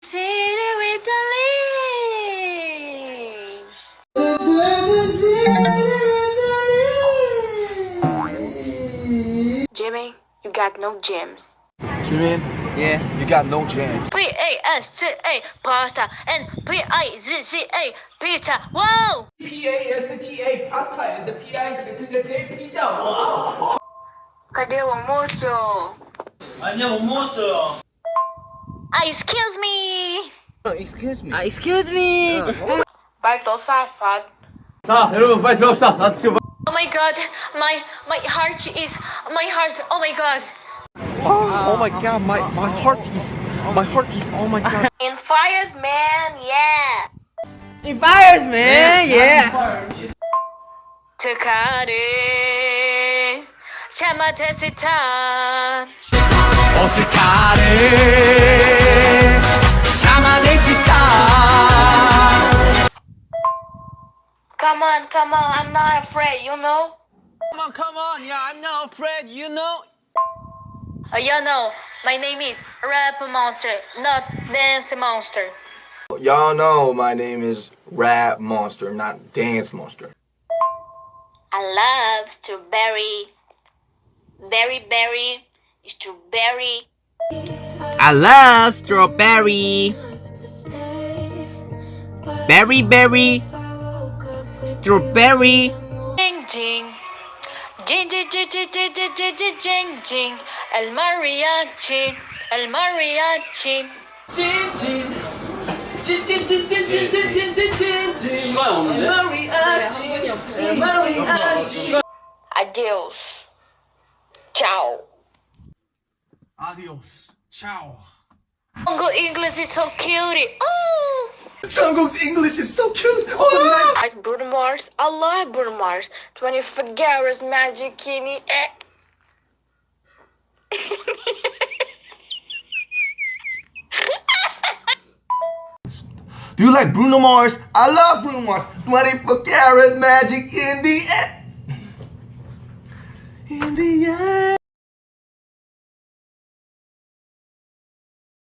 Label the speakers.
Speaker 1: City with the leaves. Jimmy, you got no gems.
Speaker 2: Jimin,
Speaker 3: Yeah.
Speaker 2: you got no jams.
Speaker 1: P-A-S-T-A, pasta, and P-I-Z-Z-A, pizza. Whoa!
Speaker 3: P-A-S-T-A pasta and P-I-Z-Z-A pizza. Wow.
Speaker 1: 가게 왕모죠.
Speaker 4: 아니야 못 먹었어요.
Speaker 1: Excuse me.
Speaker 3: Excuse me.
Speaker 5: Excuse me.
Speaker 1: 발도 사파.
Speaker 3: 자, 여러분 빨리 들어갑시다. 나 지금
Speaker 1: Oh my god, my heart. Oh my god.
Speaker 2: Oh my god, my heart is oh my god.
Speaker 1: In fires, man, yeah.
Speaker 5: He fires, man. Yeah.
Speaker 1: 특하를 참아댔을까.
Speaker 4: 어색하네 참아내지다.
Speaker 1: Come on, I'm not afraid, you know.
Speaker 5: Come on. Yeah, I'm not afraid. You know.
Speaker 1: You know, my name is Rap Monster, not Dance Monster.
Speaker 2: Y'all know my name is Rap Monster, not Dance Monster.
Speaker 1: I love strawberry, berry, strawberry.
Speaker 4: I love strawberry. Berry, strawberry.
Speaker 1: Jing jing, jing jing jing jing jing jing jing jing jing jing. El mariachi, el mariachi.
Speaker 3: 시간이 없는데?
Speaker 1: Adios. Ciao.
Speaker 4: Adios. Ciao.
Speaker 1: Congo English is so cute. Oh.
Speaker 2: Jungkook's English is so cute.
Speaker 1: I like Bruno Mars. I love Bruno Mars. 24 Gara's Magic Kini.
Speaker 2: Do you like Bruno Mars? I love Bruno Mars. 24 karat magic in the end. In the end.